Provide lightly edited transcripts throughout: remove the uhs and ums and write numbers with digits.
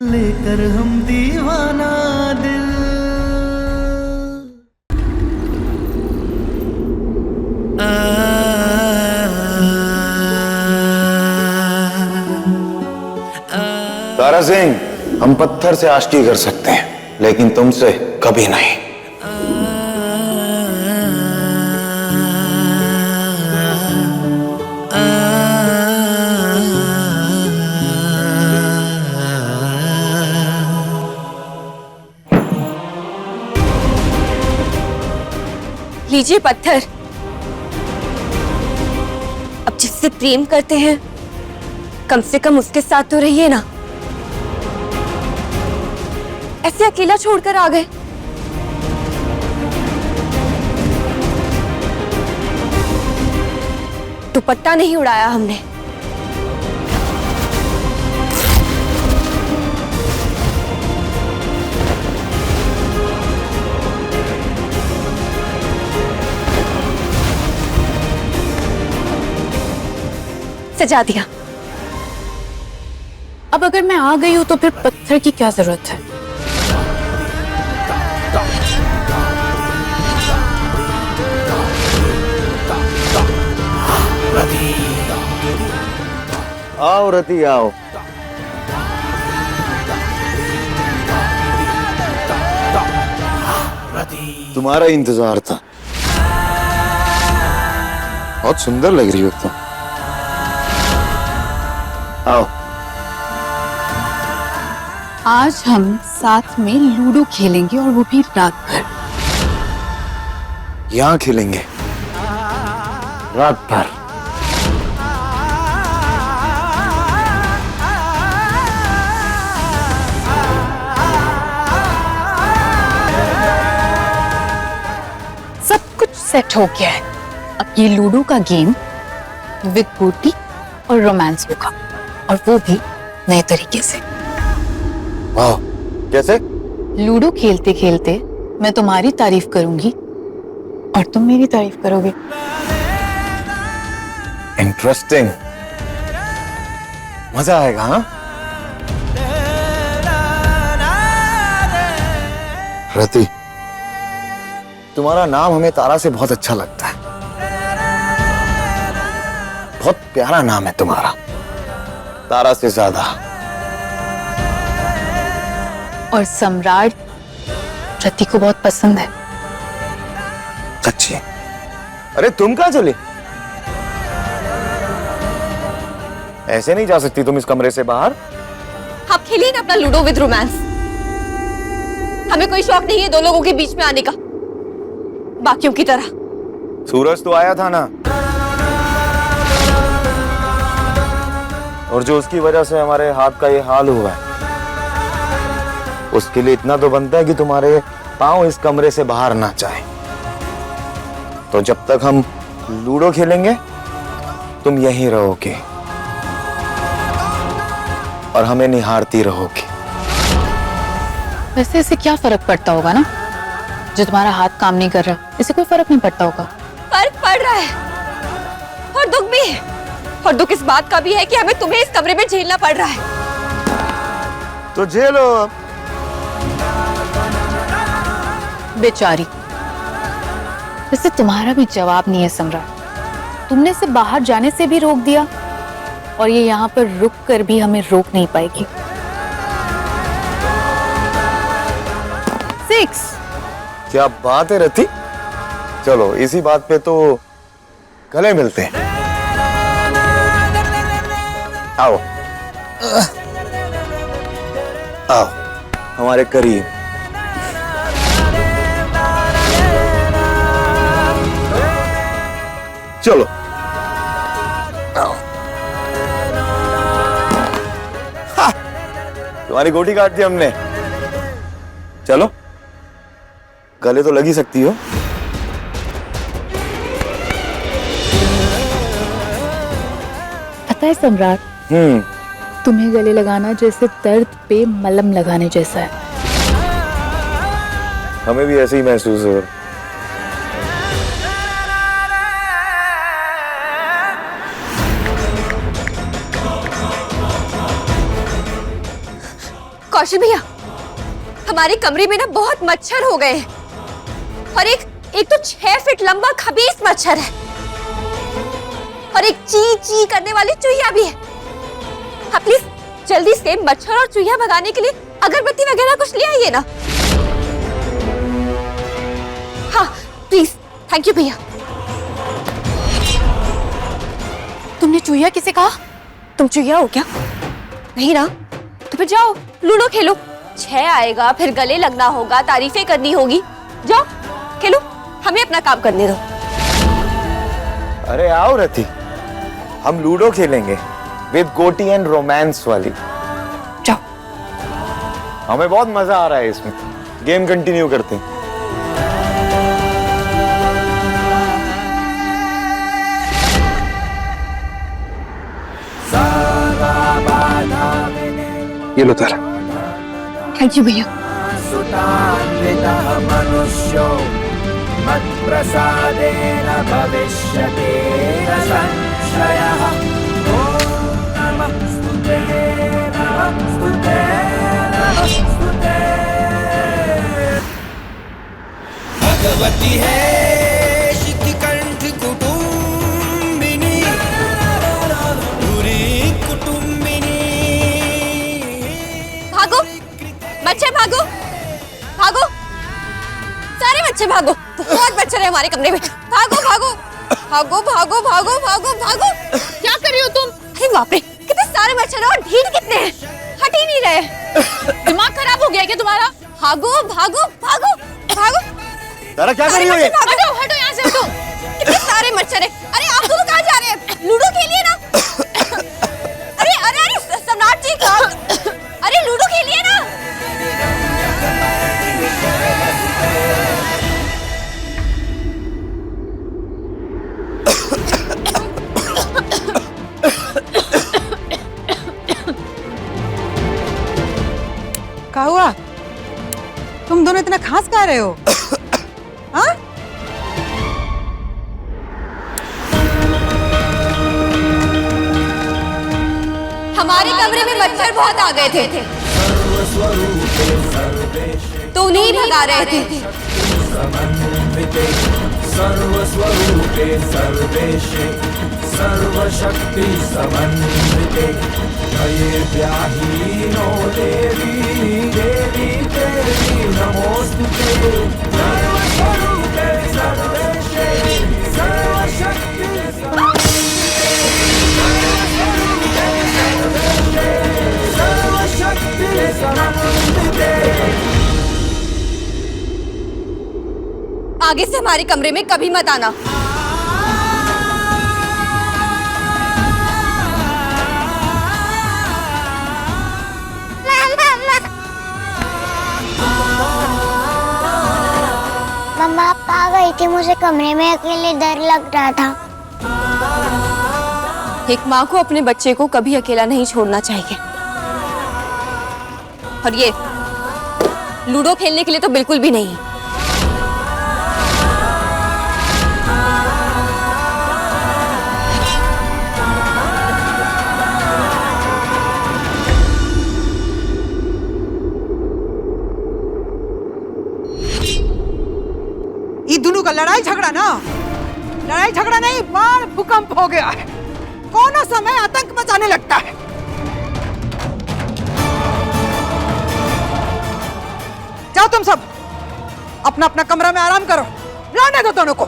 लेकर हम दीवाना दिल। तारा सिंह, हम पत्थर से आशिकी कर सकते हैं लेकिन तुमसे कभी नहीं। लीजिए पत्थर। अब जिससे प्रेम करते हैं कम से कम उसके साथ तो रहिए ना। ऐसे अकेला छोड़कर आ गए। दुपट्टा नहीं उड़ाया हमने। सजा दिया। अब अगर मैं आ गई हूं तो फिर पत्थर की क्या जरूरत है? आओ रति आओ। तुम्हारा इंतजार था। बहुत सुंदर लग रही हो तुम। आओ। आज हम साथ में लूडो खेलेंगे और वो भी रात भर। यहां खेलेंगे रात भर। सब कुछ सेट हो गया है। अब ये लूडो का गेम विद बूटी और रोमांस होगा, और वो भी नए तरीके से। वाह, कैसे? लूडो खेलते खेलते मैं तुम्हारी तारीफ करूंगी और तुम मेरी तारीफ करोगे। इंटरेस्टिंग, मजा आएगा। हाँ रति, तुम्हारा नाम हमें तारा से बहुत अच्छा लगता है। बहुत प्यारा नाम है तुम्हारा, तारा से ज्यादा। और सम्राट रति को बहुत पसंद है। सच्ची? अरे तुम कहाँ चली? ऐसे नहीं जा सकती तुम इस कमरे से बाहर। आप खेलिए ना अपना लूडो विद रोमांस। हमें कोई शौक नहीं है दो लोगों के बीच में आने का, बाकियों की तरह। सूरज तो आया था ना, और जो उसकी वजह से हमारे हाथ का ये हाल हुआ है, उसके लिए इतना तो बनता है कि तुम्हारे पांव इस कमरे से बाहर ना जाए। तो जब तक हम लूडो खेलेंगे तुम यहीं रहोगे और हमें निहारती रहोगी। वैसे इससे क्या फर्क पड़ता होगा ना, जो तुम्हारा हाथ काम नहीं कर रहा, इससे कोई फर्क नहीं पड़ता होगा। फर्क पड़ रहा है और दुख भी है। और दुख इस बात का भी है कि हमें तुम्हें इस कमरे में झेलना पड़ रहा है। तो झेलो। बेचारी, वैसे तुम्हारा भी जवाब नहीं है सम्राट। तुमने इसे बाहर जाने से भी रोक दिया और ये यहाँ पर रुक कर भी हमें रोक नहीं पाएगी। 6। क्या बात है रति, चलो इसी बात पे तो गले मिलते हैं। आओ आओ हमारे करीब। चलो आओ। तुम्हारी गोटी काट दी हमने। चलो, गले तो लगी सकती हो। पता है सम्राट, तुम्हें गले लगाना जैसे दर्द पे मलहम लगाने जैसा है। हमें भी ऐसे ही महसूस हो। कौशल भैया, हमारे कमरे में ना बहुत मच्छर हो गए हैं और एक तो 6 फीट लंबा खबीस मच्छर है और एक ची ची करने वाली चूहिया भी है। आप प्लीज जल्दी से मच्छर और चूहिया भगाने के लिए अगरबत्ती वगैरह कुछ ले आइए ना। हाँ प्लीज, थैंक यू भैया। तुमने चूहिया किसे कहा? तुम चूहिया हो क्या? नहीं ना, तो फिर जाओ लूडो खेलो। 6 आएगा, फिर गले लगना होगा, तारीफें करनी होगी। जाओ खेलो, हमें अपना काम करने दो। अरे आओ रति, हम लूडो खेलेंगे विद गोटी एंड रोमांस वाली। जाओ। हमें बहुत मजा आ रहा है इसमें। गेम कंटिन्यू करते हैं। ये लो तारा। थैंक यू भैया। मनुष्यो मत्प्रसादेन भविष्यति न संशयः। ॐ नमस्तुते नमस्तुते नमस्तुते। भगवती है शितिकंठ कुटुंबिनी, पूरी कुटुंबिनी। भागो मच्छर, भागो भागो, सारे मच्छर भागो। बहुत मच्छर है हमारे कमरे में। भागो भागो भागो भागो भागो भागो भागो। क्या कर रही हो तुम? अरे बाप रे, कितने सारे मच्छर हैं और ढीठ कितने हैं, हट ही नहीं रहे। दिमाग खराब हो गया क्या तुम्हारा? भागो भागो भागो भागो। तारा क्या कर रही हो ये? हटो हटो यहाँ से, हटो। कितने सारे मच्छर हैं। अरे आप दोनों कहाँ जा रहे हैं? लूडो खेलिए ना। अरे अरे अरे सम्राट जी, अरे लूडो खेलिए ना। क्या हुआ? तुम दोनों इतना खांस खा रहे हो? हाँ? हमारे कमरे में मच्छर बहुत आ गए थे तो उन्हीं भगा रहे थे। सर्वस्वरूपे सर्वेशे सर्वशक्ति समन्विते भये व्याहीनो देवी देवी देवी नमोस्तुते। सर्वस्वरूपे सर्वेशे सर्वशक्ति सर्वशक्ति समन्विते। आगे से हमारे कमरे में कभी मत आना। मम्मा आप आ गई थी, मुझे कमरे में अकेले डर लग रहा था। एक माँ को अपने बच्चे को कभी अकेला नहीं छोड़ना चाहिए, और ये लूडो खेलने के लिए तो बिल्कुल भी नहीं। ये दोनों का लड़ाई झगड़ा नहीं, बाढ़ भूकंप हो गया है। कोनो समय आतंक मचाने लगता है। जाओ तुम सब अपना अपना कमरा में आराम करो, रहने दो दोनों को।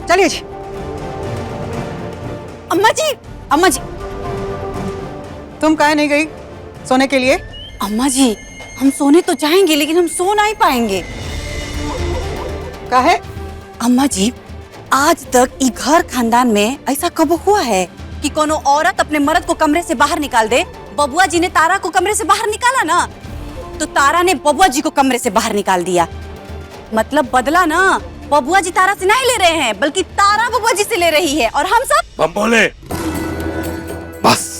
चलिए जी। अम्मा जी, अम्मा जी, तुम काहे नहीं गई सोने के लिए? अम्मा जी, हम सोने तो जाएंगे लेकिन हम सो नहीं पाएंगे। काहे? अम्मा जी, आज तक ई घर खानदान में ऐसा कब हुआ है कि कोनो औरत अपने मर्द को कमरे से बाहर निकाल दे? बबुआ जी ने तारा को कमरे से बाहर निकाला ना, तो तारा ने बबुआ जी को कमरे से बाहर निकाल दिया। मतलब बदला ना, बबुआ जी तारा से नहीं ले रहे हैं बल्कि तारा बबुआ जी से ले रही है, और हम सब बम बोले। बस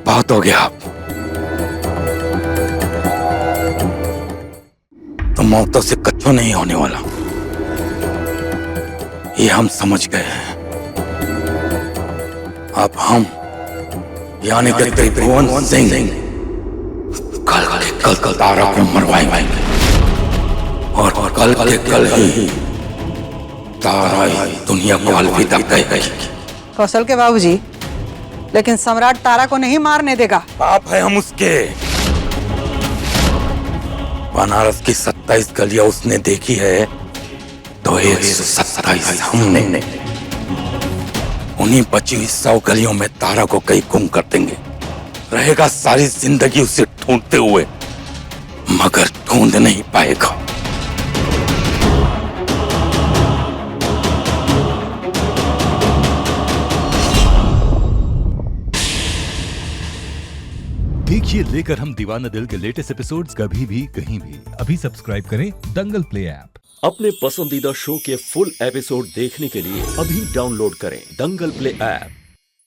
बहुत हो गया। तो मौतों से कच्चो नहीं होने वाला, ये हम समझ गए हैं। अब हम यानी कि त्रिभुवन सिंह कल तारा को मरवाएंगे और कल के कल ही तारा दुनिया को अलविदा कहेगी। कौशल के बाबूजी, लेकिन सम्राट तारा को नहीं मारने देगा। पाप है हम उसके। बनारस की 27 गलियां उसने देखी है तो 127 हमने। उन्हीं बची हुई 100 गलियों में तारा को कहीं गुम कर देंगे। रहेगा सारी जिंदगी उसे ढूंढते हुए, मगर ढूंढ नहीं पाएगा। देखिए लेकर हम दीवाना दिल के लेटेस्ट एपिसोड्स कभी भी कहीं भी। अभी सब्सक्राइब करें दंगल प्ले ऐप। अपने पसंदीदा शो के फुल एपिसोड देखने के लिए अभी डाउनलोड करें दंगल प्ले ऐप।